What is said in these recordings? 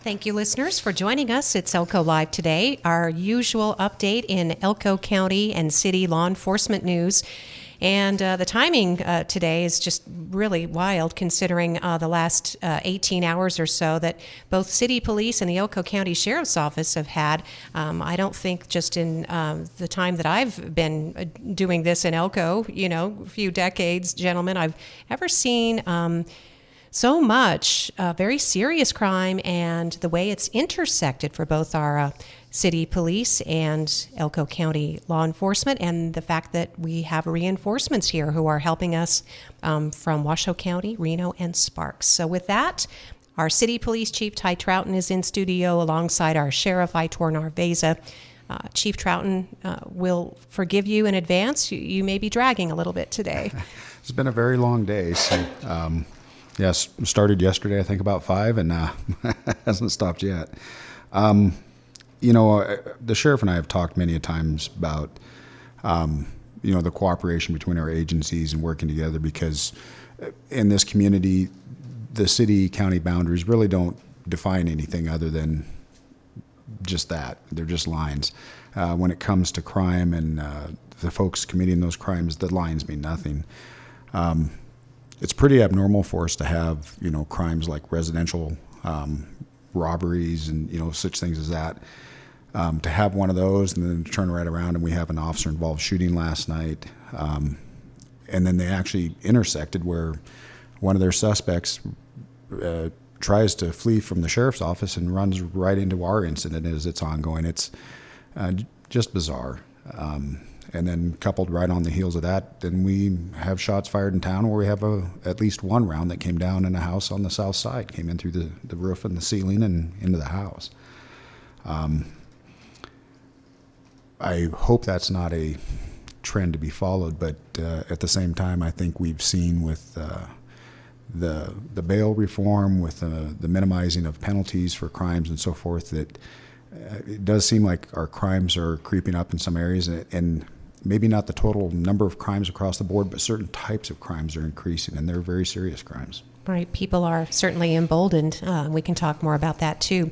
Thank you, listeners, for joining us. It's Elko Live today, our usual update in Elko County and city law enforcement news. And the timing today is just really wild, considering the last 18 hours or so that both city police and the Elko County Sheriff's Office have had. I don't think just in the time that I've been doing this in Elko, a few decades, gentlemen, I've ever seen so much very serious crime and the way it's intersected for both our city police and Elko County law enforcement, and the fact that we have reinforcements here who are helping us from Washoe County, Reno, and Sparks. So with that, our city police chief, Ty Trouten, is in studio alongside our sheriff, Aitor Narvaiza. Chief Trouten, will forgive you in advance. You may be dragging a little bit today. It's been a very long day. So, yes, started yesterday, I think about 5, and hasn't stopped yet. The sheriff and I have talked many a times about, the cooperation between our agencies and working together, because in this community, the city-county boundaries really don't define anything other than just that. They're just lines. When it comes to crime and the folks committing those crimes, the lines mean nothing. It's pretty abnormal for us to have, crimes like residential robberies and, such things as that. To have one of those and then turn right around and we have an officer-involved shooting last night. And then they actually intersected where one of their suspects tries to flee from the sheriff's office and runs right into our incident as it's ongoing. It's just bizarre. And then coupled right on the heels of that, then we have shots fired in town where we have at least one round that came down in a house on the south side, came in through the roof and the ceiling and into the house. I hope that's not a trend to be followed, but at the same time, I think we've seen with the bail reform, with the minimizing of penalties for crimes and so forth, that it does seem like our crimes are creeping up in some areas, and maybe not the total number of crimes across the board, but certain types of crimes are increasing, and they're very serious crimes. Right. People are certainly emboldened. We can talk more about that, too.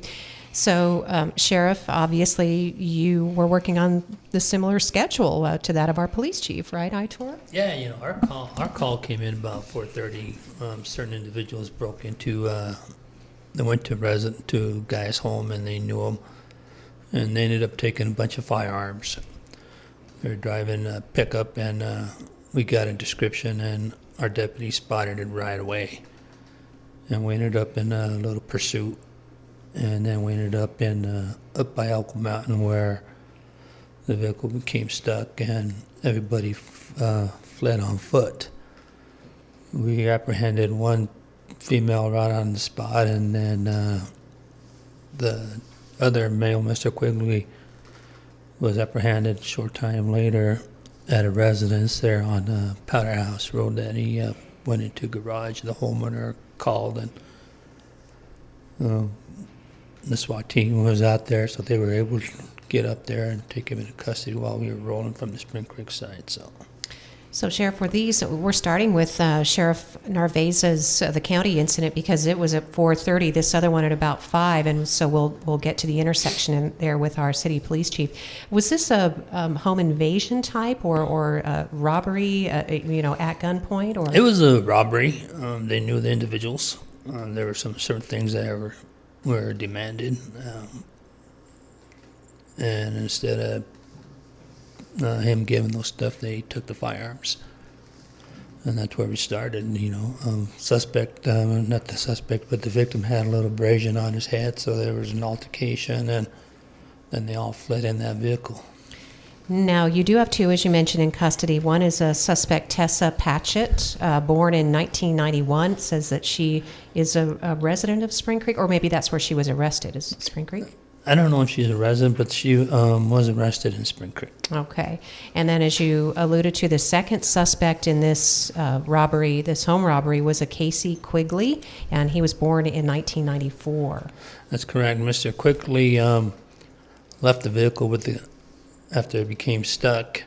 So, Sheriff, obviously, you were working on the similar schedule to that of our police chief, right, Aitor? Yeah, our call came in about 4:30. Certain individuals broke into, they went to a guy's home, and they knew him, and they ended up taking a bunch of firearms. They were driving a pickup, and we got a description, and our deputy spotted it right away. And we ended up in a little pursuit. And then we ended up up by Elko Mountain, where the vehicle became stuck and everybody fled on foot. We apprehended one female right on the spot, and then the other male, Mr. Quigley, was apprehended a short time later at a residence there on Powder House Road that he went into garage. The homeowner called, and the SWAT team was out there, so they were able to get up there and take him into custody while we were rolling from the Spring Creek side. So Sheriff, we're starting with Sheriff Narvaiza's the county incident, because it was at 4:30. This other one at about 5, and so we'll get to the intersection in there with our city police chief. Was this a home invasion type or a robbery? At gunpoint, or? It was a robbery. They knew the individuals. There were some certain things that were demanded, and instead of him giving those stuff, they took the firearms, and that's where we started. Suspect, not the suspect, but the victim had a little abrasion on his head, so there was an altercation, and then they all fled in that vehicle. Now, you do have 2, as you mentioned, in custody. One is a suspect, Tessa Patchett, born in 1991. It says that she is a resident of Spring Creek, or maybe that's where she was arrested, is Spring Creek? I don't know if she's a resident, but she was arrested in Spring Creek. Okay. And then, as you alluded to, the second suspect in this robbery, this home robbery, was a Casey Quigley, and he was born in 1994. That's correct. Mr. Quigley left the vehicle after it became stuck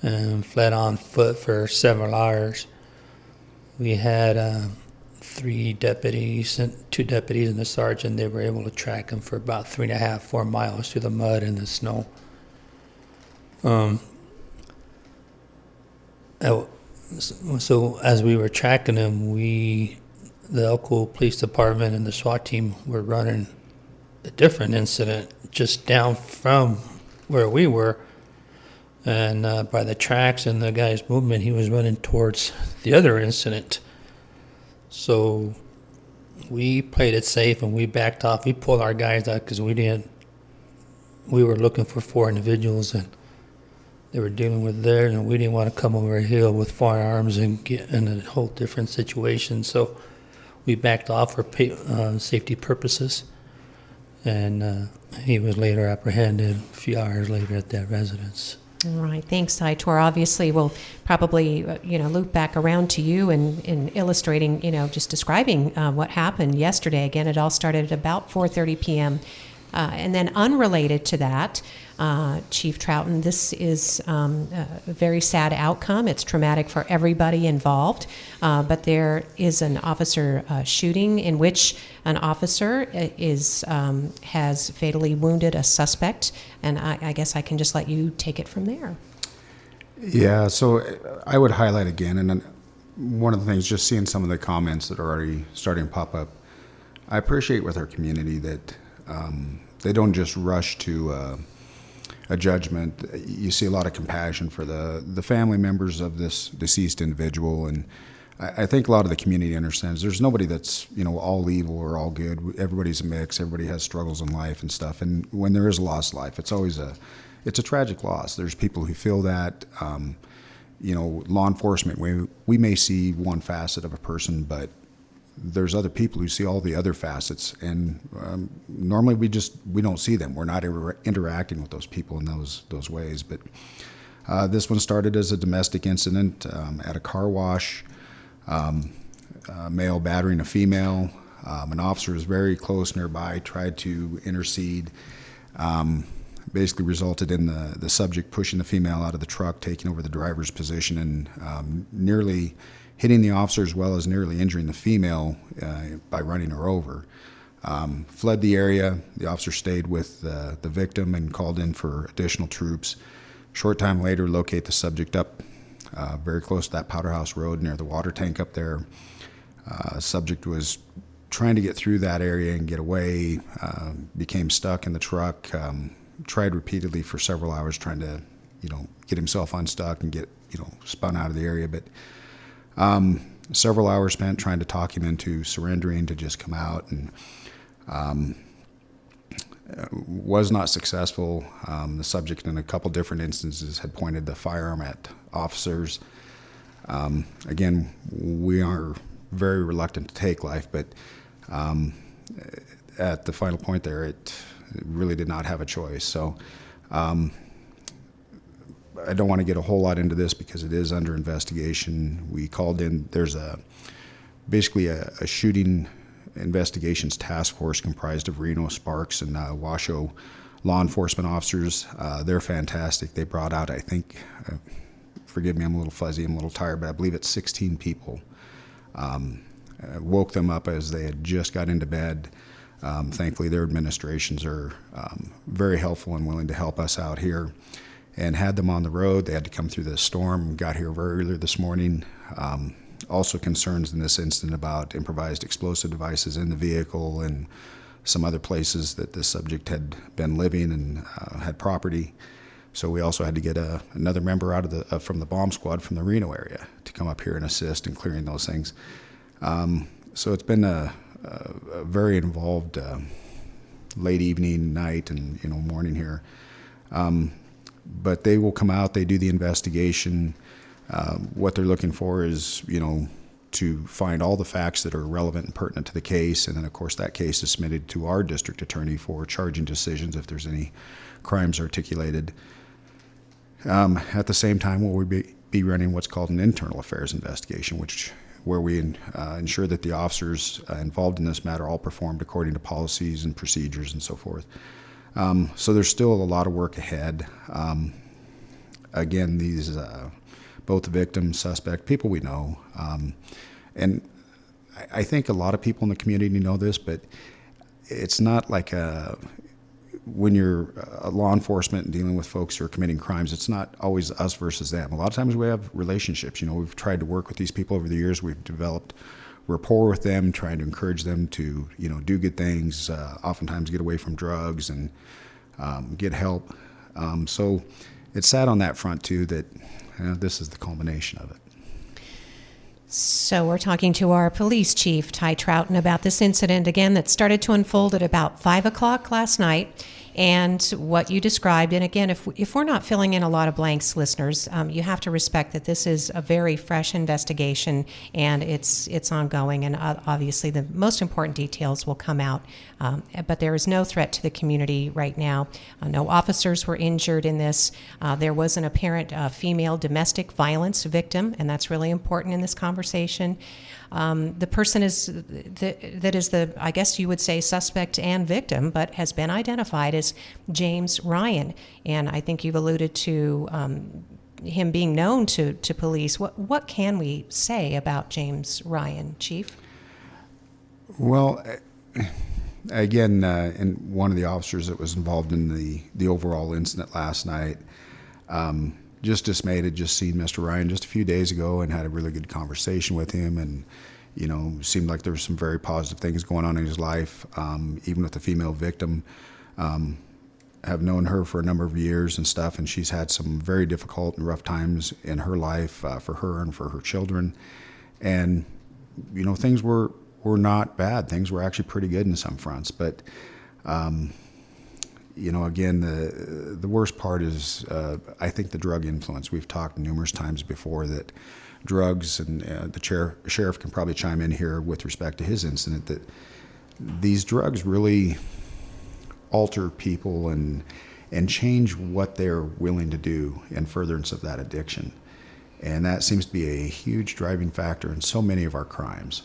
and fled on foot for several hours. We had 2 deputies and a sergeant. They were able to track him for about 3.5, 4 miles through the mud and the snow. So as we were tracking him, the Elko Police Department and the SWAT team were running a different incident just down from where we were. And by the tracks and the guy's movement, he was running towards the other incident. So we played it safe and we backed off. We pulled our guys out because we were looking for 4 individuals and they were dealing with there, and we didn't want to come over a hill with firearms and get in a whole different situation. So we backed off for safety purposes. And he was later apprehended a few hours later at that residence. All right, thanks, Aitor. Obviously, we'll probably loop back around to you and illustrating, just describing what happened yesterday. Again, it all started at about 4:30 p.m. And then unrelated to that, Chief Trouten, this is a very sad outcome. It's traumatic for everybody involved, but there is an officer shooting in which an officer has fatally wounded a suspect, and I guess I can just let you take it from there. Yeah, so I would highlight again, and then one of the things, just seeing some of the comments that are already starting to pop up, I appreciate with our community that they don't just rush to a judgment. You see a lot of compassion for the family members of this deceased individual, and I think a lot of the community understands there's nobody that's all evil or all good. Everybody's a mix. Everybody has struggles in life and stuff. And when there is a lost life, it's always a tragic loss. There's people who feel that. Law enforcement, we may see one facet of a person, but there's other people who see all the other facets, and normally we don't see them. We're not interacting with those people in those ways. But this one started as a domestic incident at a car wash. Male battering a female. An officer was very close nearby, tried to intercede. Basically resulted in the subject pushing the female out of the truck, taking over the driver's position, and nearly hitting the officer as well as nearly injuring the female by running her over. Fled the area. The officer stayed with the victim and called in for additional troops. Short time later, locate the subject up very close to that Powder House Road near the water tank up there. Subject was trying to get through that area and get away, became stuck in the truck, tried repeatedly for several hours trying to, get himself unstuck and get, spun out of the area. But several hours spent trying to talk him into surrendering to just come out, and was not successful. The subject in a couple different instances had pointed the firearm at officers. Again, we are very reluctant to take life, but at the final point there, it really did not have a choice. So I don't want to get a whole lot into this because it is under investigation. We called in, there's basically a shooting investigations task force comprised of Reno, Sparks, and Washoe law enforcement officers. They're fantastic. They brought out, I think, forgive me, I'm a little fuzzy, I'm a little tired, but I believe it's 16 people. Woke them up as they had just got into bed. Thankfully, their administrations are very helpful and willing to help us out here, and had them on the road. They had to come through the storm, got here very early this morning. Also concerns in this incident about improvised explosive devices in the vehicle and some other places that the subject had been living and had property. So we also had to get another member out of from the bomb squad from the Reno area to come up here and assist in clearing those things. So it's been a very involved late evening, night, and morning here. But they will come out. They do the investigation. What they're looking for is, to find all the facts that are relevant and pertinent to the case, and then of course that case is submitted to our district attorney for charging decisions if there's any crimes articulated. At the same time, we'll be running what's called an internal affairs investigation, where we ensure that the officers involved in this matter all performed according to policies and procedures and so forth. So there's still a lot of work ahead. Again, these both the victim, suspect, people we know, and I think a lot of people in the community know this, but it's not like when you're law enforcement and dealing with folks who are committing crimes, it's not always us versus them. A lot of times we have relationships. We've tried to work with these people over the years. We've developed rapport with them, trying to encourage them to, do good things, oftentimes get away from drugs and get help. So it's sad on that front, too, that this is the culmination of it. So we're talking to our police chief, Ty Trouten, about this incident, again, that started to unfold at about 5 o'clock last night. And what you described, and again, if we're not filling in a lot of blanks, listeners, you have to respect that this is a very fresh investigation and it's ongoing, and obviously the most important details will come out. But there is no threat to the community right now. No officers were injured in this. There was an apparent female domestic violence victim, and that's really important in this conversation. The person that is the, I guess you would say, suspect and victim, but has been identified as James Ryan. And I think you've alluded to him being known to police. What can we say about James Ryan, Chief? Well, again, and one of the officers that was involved in the overall incident last night, just dismayed, had just seen Mr. Ryan just a few days ago and had a really good conversation with him, and seemed like there were some very positive things going on in his life, even with the female victim. Have known her for a number of years and stuff, and she's had some very difficult and rough times in her life, for her and for her children. And things were not bad. Things were actually pretty good in some fronts, but again, the worst part is, I think, the drug influence. We've talked numerous times before that drugs, and the sheriff can probably chime in here with respect to his incident, that these drugs really alter people and change what they're willing to do in furtherance of that addiction. And that seems to be a huge driving factor in so many of our crimes.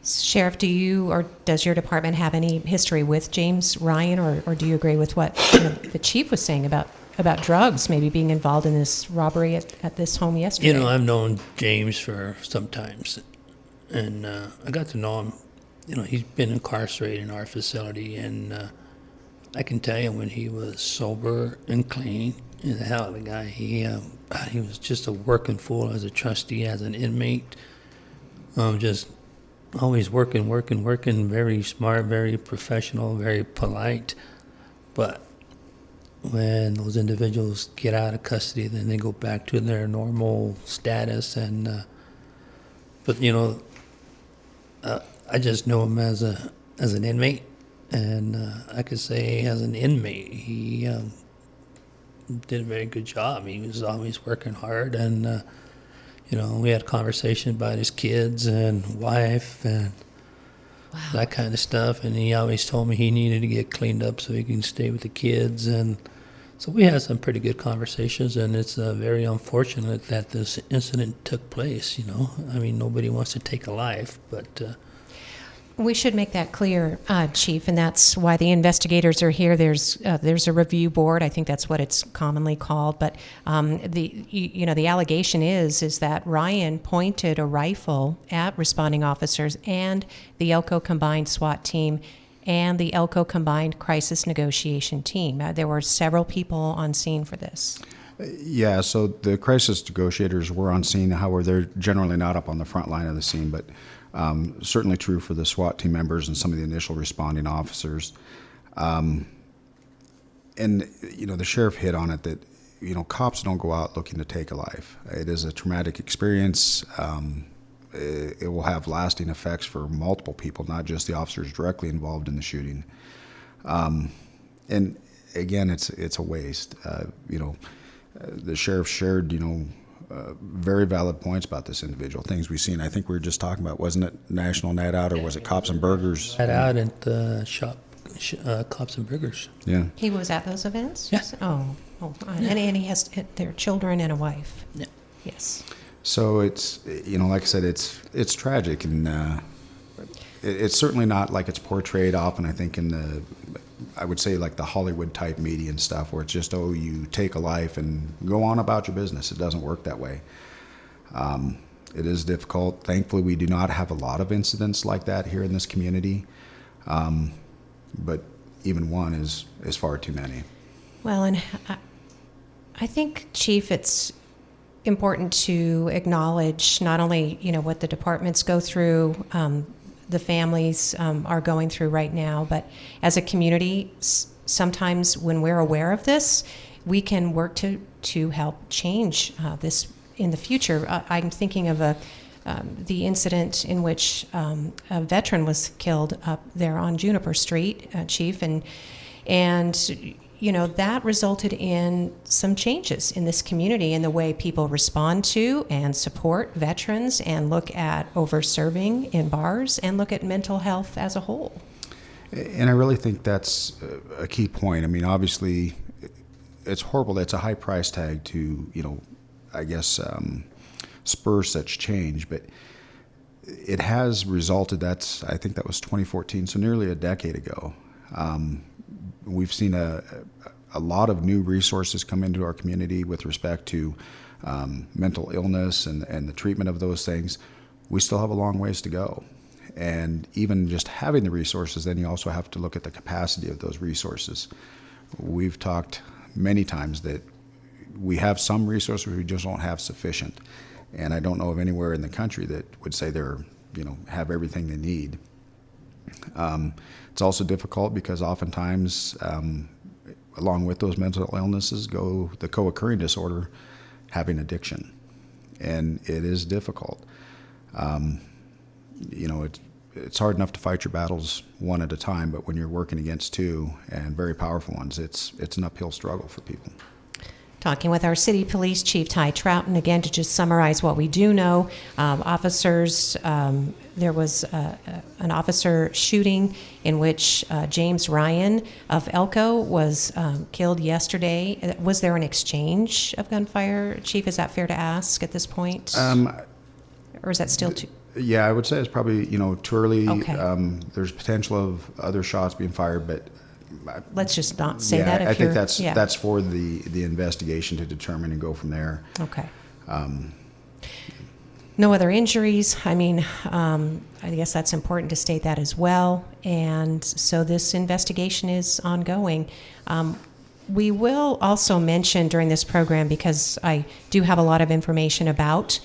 Sheriff, do you or does your department have any history with James Ryan, or do you agree with what the chief was saying about drugs maybe being involved in this robbery at this home yesterday? I've known James for some times, and I got to know him. He's been incarcerated in our facility, and I can tell you, when he was sober and clean, he's a hell of a guy. He was just a working fool as a trustee, as an inmate. Just always working, very smart, very professional, very polite. But when those individuals get out of custody, then they go back to their normal status. And I just know him as an inmate, and I could say as an inmate, he did a very good job. He was always working hard, and we had conversations about his kids and wife and that kind of stuff. And he always told me he needed to get cleaned up so he can stay with the kids. And so we had some pretty good conversations, and it's very unfortunate that this incident took place. Nobody wants to take a life, but we should make that clear, Chief, and that's why the investigators are here. There's a review board. I think that's what it's commonly called. But the allegation is that Ryan pointed a rifle at responding officers and the Elko Combined SWAT team and the Elko Combined Crisis Negotiation team. There were several people on scene for this. Yeah, so the crisis negotiators were on scene. However, they're generally not up on the front line of the scene, but certainly true for the SWAT team members and some of the initial responding officers. And the sheriff hit on it that, cops don't go out looking to take a life. It is a traumatic experience. It will have lasting effects for multiple people, not just the officers directly involved in the shooting. And again, it's a waste. The sheriff shared, very valid points about this individual, things we've seen. I think we were just talking about, wasn't it National Night Out, or was it Cops and Burgers? Night Out at the shop, Cops and Burgers. Yeah. He was at those events? Yeah. And he has their children and a wife. Yeah. Yes. So it's, like I said, it's tragic, and it's certainly not like it's portrayed often, I think, in I would say, like the Hollywood type media and stuff, where it's just, you take a life and go on about your business. It doesn't work that way. It is difficult. Thankfully, we do not have a lot of incidents like that here in this community, but even one is far too many. Well, and I think, Chief, it's important to acknowledge not only, what the departments go through, the families are going through right now, but as a community, sometimes when we're aware of this, we can work to help change this in the future. I'm thinking of the incident in which a veteran was killed up there on Juniper Street, Chief, and that resulted in some changes in this community in the way people respond to and support veterans and look at over-serving in bars and look at mental health as a whole. And I really think that's a key point. I mean, obviously, it's horrible. That's a high price tag to, I guess, spur such change. But it has resulted, I think that was 2014, so nearly a decade ago. We've seen a lot of new resources come into our community with respect to mental illness and the treatment of those things. We still have a long ways to go. And even just having the resources, then you also have to look at the capacity of those resources. We've talked many times that we have some resources, we just don't have sufficient. And I don't know of anywhere in the country that would say they're, have everything they need. It's also difficult because oftentimes, along with those mental illnesses, go the co-occurring disorder, having addiction. And it is difficult. It's hard enough to fight your battles one at a time, but when you're working against two and very powerful ones, it's an uphill struggle for people. Talking with our City Police Chief Ty Trouten, again, to just summarize what we do know. Officers, there was an officer shooting in which James Ryan of Elko was killed yesterday. Was there an exchange of gunfire, Chief? Is that fair to ask at this point? Or is that still too... Yeah, I would say it's probably, too early. Okay. There's potential of other shots being fired, but... Let's just not say that. I think that's for the investigation to determine and go from there. Okay. No other injuries. I mean, I guess that's important to state that as well. And so this investigation is ongoing. We will also mention during this program, because I do have a lot of information about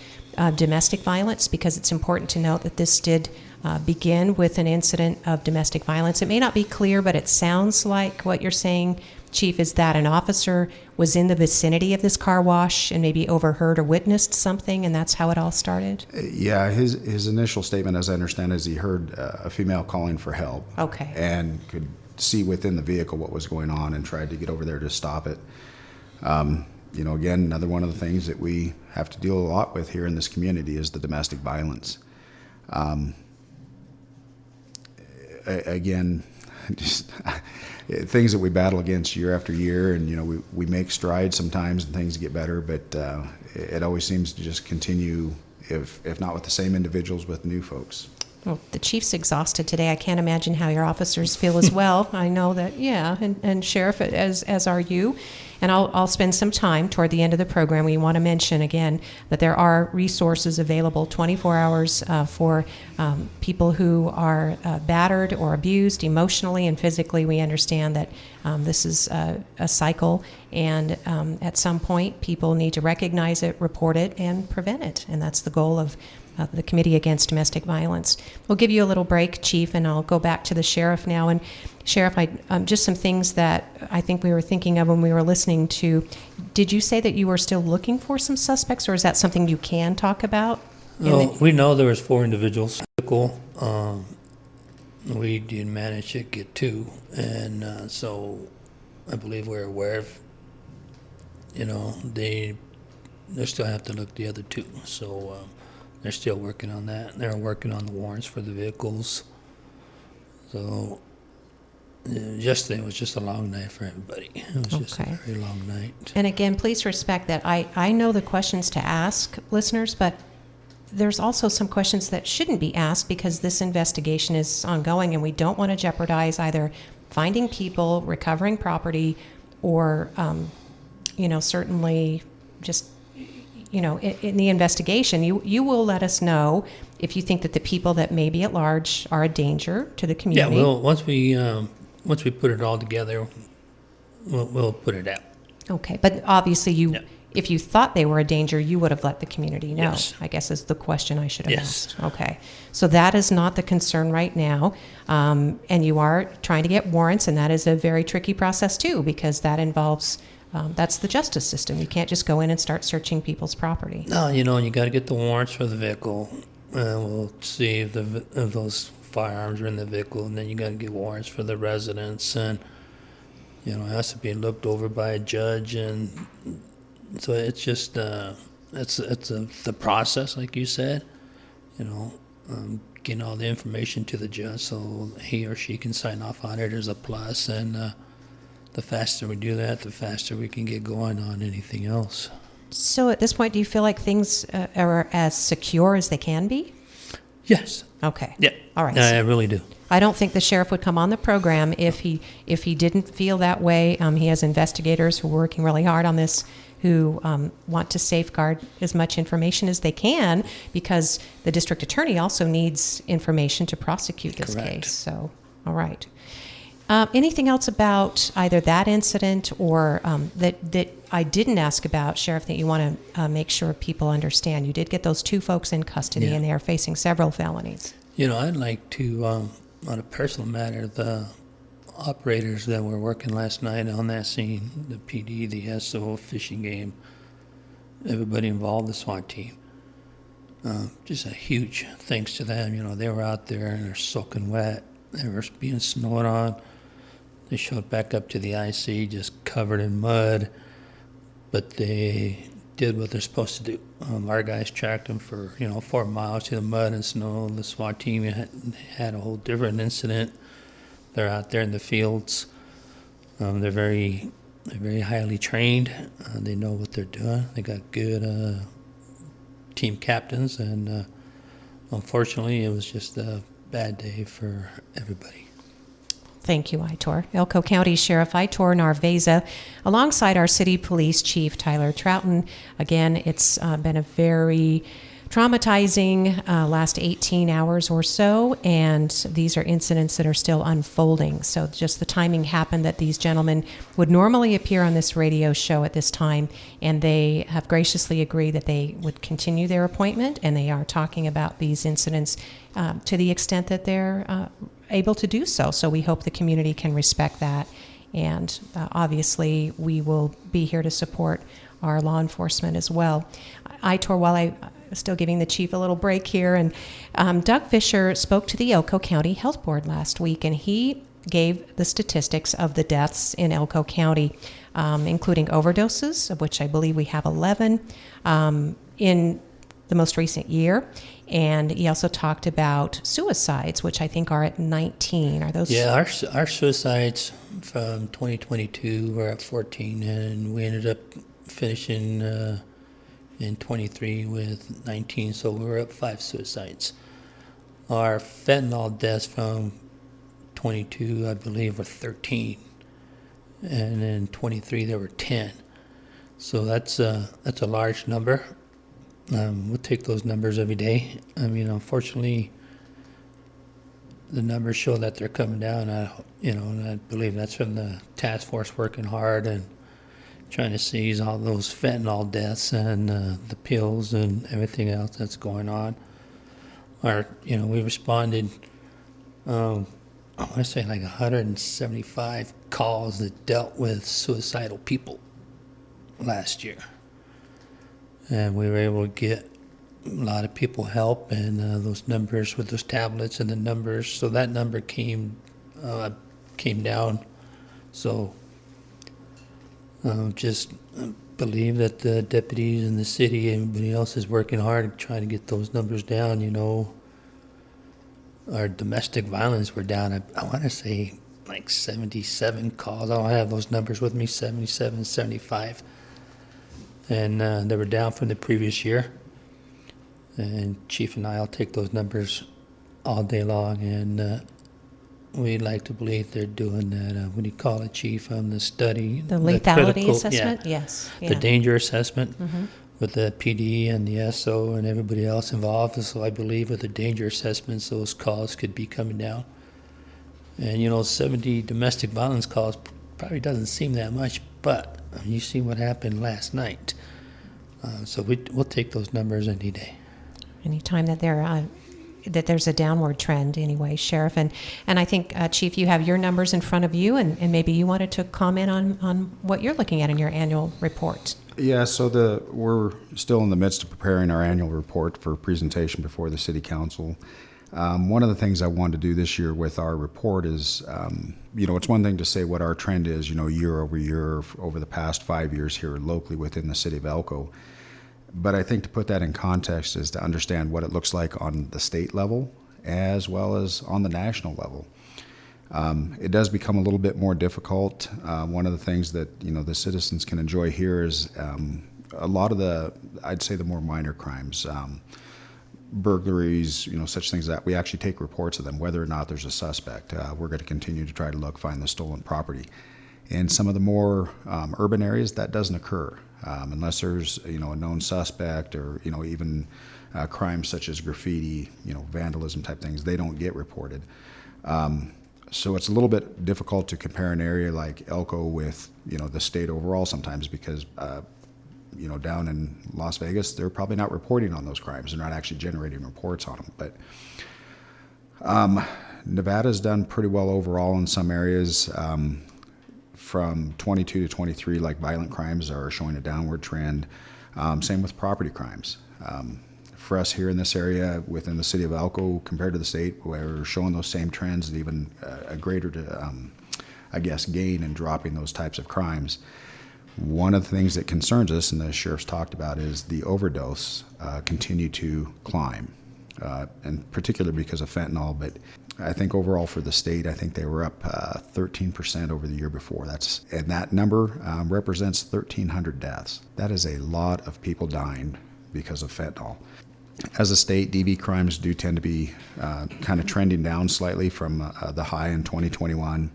domestic violence, because it's important to note that this did begin with an incident of domestic violence. It may not be clear, but it sounds like what you're saying, Chief, is that an officer was in the vicinity of this car wash and maybe overheard or witnessed something, and that's how it all started? Yeah, his initial statement, as I understand, is he heard a female calling for help. Okay. And could see within the vehicle what was going on and tried to get over there to stop it. Again, another one of the things that we have to deal a lot with here in this community is the domestic violence. Again, just things that we battle against year after year, and we make strides sometimes and things get better, but it always seems to just continue, if not with the same individuals, with new folks. Well, the Chief's exhausted today. I can't imagine how your officers feel as well. I know that, and Sheriff, as are you. And I'll spend some time toward the end of the program. We want to mention again that there are resources available 24 hours for people who are battered or abused emotionally and physically. We understand that this is a cycle, and at some point people need to recognize it, report it, and prevent it. And that's the goal of the Committee Against Domestic Violence. We'll give you a little break, Chief, and I'll go back to the Sheriff now. And Sheriff, just some things that I think we were thinking of when we were listening to. Did you say that you were still looking for some suspects, or is that something you can talk about? No, we know there was 4 individuals. We didn't manage to get 2, and so I believe we're aware of, they still have to look the other 2. So they're still working on that. They're working on the warrants for the vehicles. So yesterday was just a long night for everybody. It was just a very long night. And again, please respect that. I know the questions to ask, listeners, but there's also some questions that shouldn't be asked because this investigation is ongoing, and we don't want to jeopardize either finding people, recovering property, or, certainly just in the investigation, you will let us know if you think that the people that may be at large are a danger to the Yeah, community. well, once we put it all together, we'll put it out. Okay, but obviously Yeah. if you thought they were a danger, you would have let the community know, Yes. I guess is the question I should have Yes. asked. Okay, so that is not the concern right now. And you are trying to get warrants, and that is a very tricky process too, because that involves, that's the justice system. You can't just go in and start searching people's property. No, you got to get the warrants for the vehicle. We'll see if those firearms are in the vehicle, and then you got to get warrants for the residents, and it has to be looked over by a judge, and so it's just it's the process, like you said. Getting all the information to the judge so he or she can sign off on it is a plus, and the faster we do that, the faster we can get going on anything else. So at this point, do you feel like things are as secure as they can be? Yes. Okay. Yeah. All right. I really do. I don't think the sheriff would come on the program if he didn't feel that way. He has investigators who are working really hard on this, who want to safeguard as much information as they can, because the district attorney also needs information to prosecute this Correct. case. So, all right. Anything else about either that incident or that I didn't ask about, Sheriff, that you want to make sure people understand? You did get those two folks in custody, Yeah. and they are facing several felonies. I'd like to, on a personal matter, the operators that were working last night on that scene, the PD, the SO, fishing game, everybody involved, the SWAT team. Just a huge thanks to them. They were out there and they're soaking wet. They were being snowed on. They showed back up to the IC just covered in mud, but they did what they're supposed to do. Our guys tracked them for 4 miles through the mud and snow. The SWAT team had a whole different incident. They're out there in the fields. They're very highly trained. They know what they're doing. They got good team captains, and unfortunately, it was just a bad day for everybody. Thank you, Aitor. Elko County Sheriff Aitor Narvaiza, alongside our city police chief, Tyler Trouten. Again, it's been a very traumatizing last 18 hours or so, and these are incidents that are still unfolding. So just the timing happened that these gentlemen would normally appear on this radio show at this time, and they have graciously agreed that they would continue their appointment, and they are talking about these incidents to the extent that they're able to do so. So we hope the community can respect that, and obviously we will be here to support our law enforcement as well. Aitor, while I'm still giving the chief a little break here, and Doug Fisher spoke to the Elko County Health Board last week, and he gave the statistics of the deaths in Elko County, including overdoses, of which I believe we have 11 in the most recent year. And he also talked about suicides, which I think are at 19. Are those? Yeah, our suicides from 2022 were at 14, and we ended up finishing in 23 with 19, so we were up 5 suicides. Our fentanyl deaths from 22, I believe, were 13, and in 23 there were 10. So that's a large number. We'll take those numbers every day. I mean, unfortunately, the numbers show that they're coming down. And I believe that's from the task force working hard and trying to seize all those fentanyl deaths and the pills and everything else that's going on. We responded, I want to say like 175 calls that dealt with suicidal people last year. And we were able to get a lot of people help, and those numbers with those tablets and the numbers. So that number came down. So just believe that the deputies in the city, everybody else is working hard trying to get those numbers down. Our domestic violence were down, I want to say like 77 calls. I don't have those numbers with me, 77, 75. And they were down from the previous year. And Chief and I will take those numbers all day long, and we'd like to believe they're doing that. What do you call it, Chief? The study, The lethality critical, assessment? yeah, Yes. the danger assessment. with the PD and the SO and everybody else involved. So I believe with the danger assessments, those calls could be coming down. And 70 domestic violence calls probably doesn't seem that much, but you see what happened last night. So we'll take those numbers any day. Anytime that there's a downward trend anyway, Sheriff. And I think, Chief, you have your numbers in front of you, and maybe you wanted to comment on what you're looking at in your annual report. Yeah, so we're still in the midst of preparing our annual report for presentation before the City Council. One of the things I wanted to do this year with our report is, it's one thing to say what our trend is, year over year over the past 5 years here locally within the city of Elko. But I think to put that in context is to understand what it looks like on the state level as well as on the national level. It does become a little bit more difficult. One of the things that the citizens can enjoy here is a lot of I'd say the more minor crimes, burglaries, such things that we actually take reports of them, whether or not there's a suspect. We're going to continue to try to find the stolen property. In some of the more urban areas, that doesn't occur unless there's a known suspect or even crimes such as graffiti, vandalism type things. They don't get reported. So it's a little bit difficult to compare an area like Elko with the state overall sometimes because down in Las Vegas they're probably not reporting on those crimes. They're not actually generating reports on them. But Nevada's done pretty well overall in some areas. From 22 to 23, violent crimes are showing a downward trend. Same with property crimes. For us here in this area within the city of Elko, compared to the state, we're showing those same trends and even a greater, gain in dropping those types of crimes. One of the things that concerns us, and the sheriff's talked about, is the overdose continue to climb, and particularly because of fentanyl. But I think overall for the state, I think they were up 13% over the year before. And that number represents 1,300 deaths. That is a lot of people dying because of fentanyl. As a state, DV crimes do tend to be kind of trending down slightly from the high in 2021.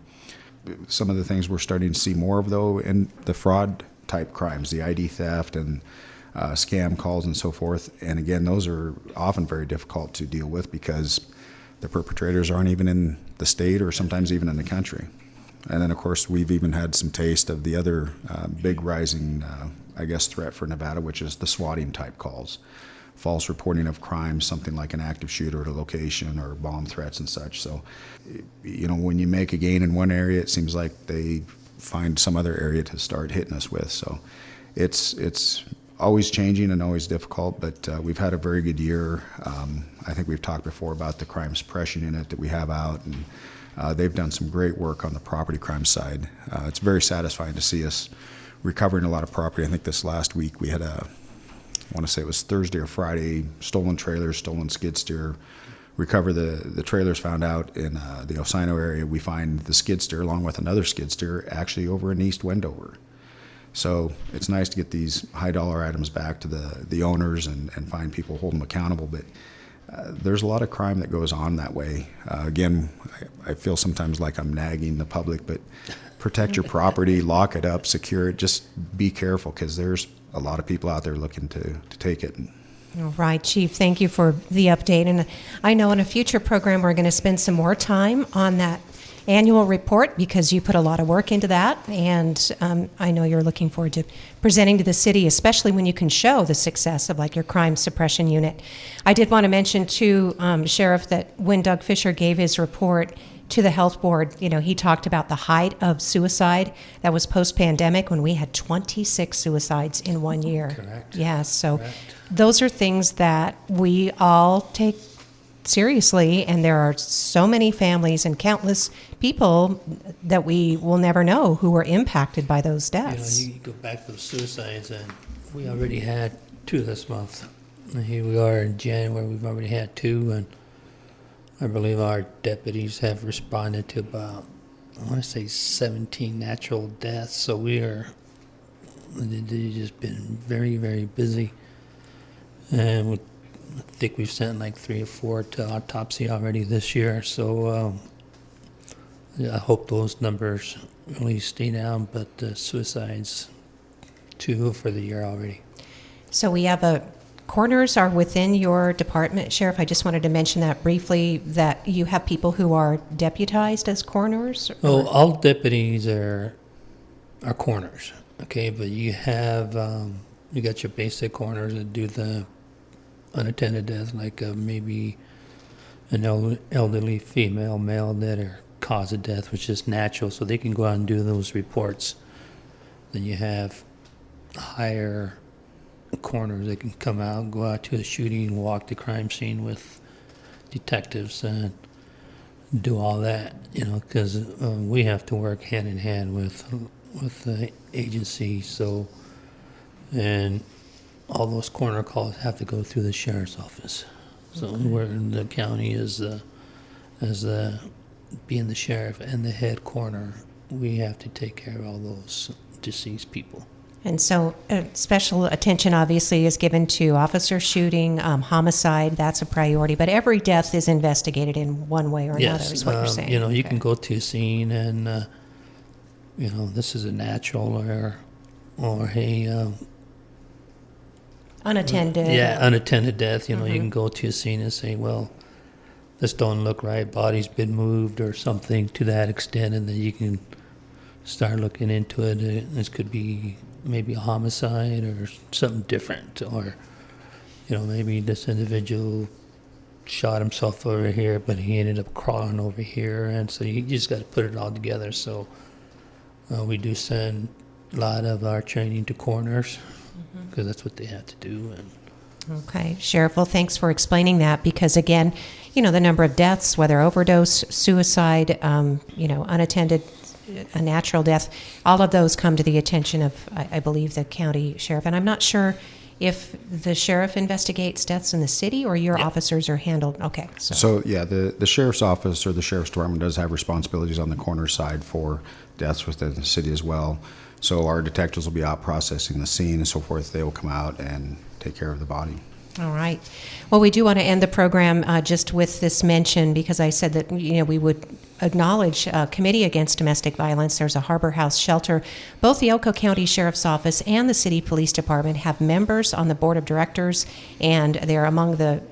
Some of the things we're starting to see more of, though, in the fraud type crimes, the ID theft and scam calls and so forth. And again, those are often very difficult to deal with because the perpetrators aren't even in the state or sometimes even in the country. And then, of course, we've even had some taste of the other big rising, threat for Nevada, which is the swatting type calls. False reporting of crimes, something like an active shooter at a location or bomb threats and such. So, when you make a gain in one area, it seems like they find some other area to start hitting us with. So it's always changing and always difficult, but we've had a very good year. I think we've talked before about the crime suppression unit that we have out, and they've done some great work on the property crime side. It's very satisfying to see us recovering a lot of property. I think this last week we had I want to say it was Thursday or Friday, stolen trailers, stolen skid steer. Recover the trailers found out in the Osino area. We find the skid steer along with another skid steer actually over in East Wendover. So it's nice to get these high dollar items back to the owners and find people, hold them accountable. But there's a lot of crime that goes on that way. Again, I feel sometimes like I'm nagging the public, but protect your property, lock it up, secure it. Just be careful because there's a lot of people out there looking to take it. All right, Chief, thank you for the update. And I know in a future program we're going to spend some more time on that annual report because you put a lot of work into that. And I know you're looking forward to presenting to the city, especially when you can show the success of your crime suppression unit. I did want to mention too, Sheriff, that when Doug Fisher gave his report to the health board, he talked about the height of suicide that was post-pandemic when we had 26 suicides in 1 year. Correct. Yeah, so Correct. Those are things that we all take seriously, and there are so many families and countless people that we will never know who were impacted by those deaths. You go back to the suicides, and we already had 2 this month. And here we are in January, we've already had 2, and I believe our deputies have responded to about, I want to say 17 natural deaths. So they've just been very, very busy. And I think we've sent 3 or 4 to autopsy already this year. So I hope those numbers really stay down, but suicides 2 for the year already. So we have coroners are within your department, Sheriff. I just wanted to mention that briefly, that you have people who are deputized as coroners? Oh, all deputies are coroners, okay? But you have, you got your basic coroners that do the unattended death, like maybe an elderly female, male that are cause of death, which is natural, so they can go out and do those reports. Then you have higher coroners that can come out, go out to a shooting, walk the crime scene with detectives and do all that, you know, because we have to work hand in hand with the agency. So, and all those coroner calls have to go through the sheriff's office. So we're in the county being the sheriff and the head coroner, we have to take care of all those deceased people. And so special attention obviously is given to officer shooting, homicide, that's a priority, but every death is investigated in one way or another, is what you're saying. You know, you Okay. can go to a scene and, you know, this is a natural or a Unattended. unattended death. You know, you can go to a scene and say, well, this don't look right, body's been moved or something to that extent, and then you can start looking into it. This could be maybe a homicide or something different, or, you know, maybe this individual shot himself over here, but he ended up crawling over here, and so you just got to put it all together. So we do send a lot of our training to coroners, because that's what they have to do. And Okay, Sheriff, well, thanks for explaining that, because again, you know, the number of deaths, whether overdose, suicide, you know, unattended, a natural death, all of those come to the attention of, I believe, the county sheriff. And I'm not sure if the sheriff investigates deaths in the city or your officers are handled. Okay, So yeah, the sheriff's office or the sheriff's department does have responsibilities on the coroner side for deaths within the city as well. So our detectives will be out processing the scene and so forth. They will come out and take care of the body. All right. Well, we do want to end the program just with this mention, because I said that, you know, we would acknowledge Committee Against Domestic Violence. There's a Harbor House shelter. Both the Elko County Sheriff's Office and the City Police Department have members on the board of directors, and they're among the,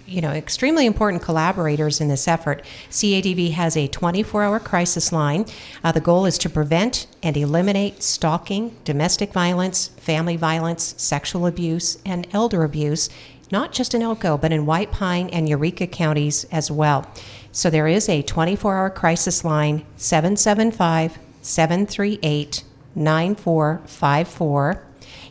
you know, extremely important collaborators in this effort. CADV has a 24-hour crisis line. The goal is to prevent and eliminate stalking, domestic violence, family violence, sexual abuse, and elder abuse, not just in Elko, but in White Pine and Eureka counties as well. So there is a 24-hour crisis line, 775-738-9454.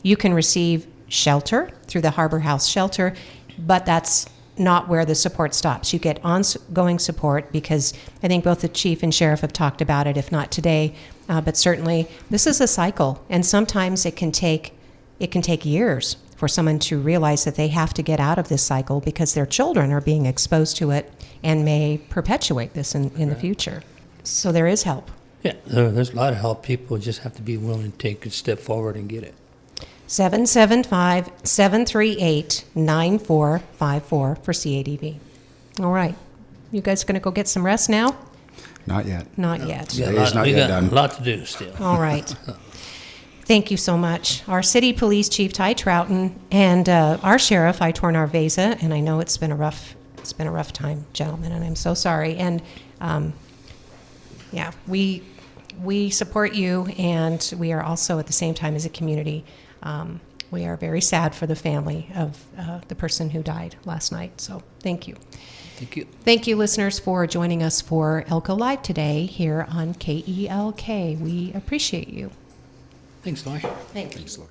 You can receive shelter through the Harbor House shelter, but that's not where the support stops. You get ongoing support, because I think both the chief and sheriff have talked about it, if not today, but certainly this is a cycle, and sometimes it can take years for someone to realize that they have to get out of this cycle because their children are being exposed to it and may perpetuate this in the future. So there is help. yeah, there's a lot of help. People just have to be willing to take a step forward and get it. 775-738-9454 for CADV. All right. You guys going to go get some rest now? Not yet. Not yet. Today's not We yet got done. a lot to do still. All right. Thank you so much. Our City Police Chief, Ty Trouten, and our Sheriff, Aitor Narvaiza, and I know it's been a rough time, gentlemen, and I'm so sorry. And yeah, we support you, and we are also at the same time as a community. We are very sad for the family of the person who died last night. So thank you. Thank you. Thank you, listeners, for joining us for Elko Live today here on KELK. We appreciate you. Thanks, Laurie. Thank you. Thanks, Lori.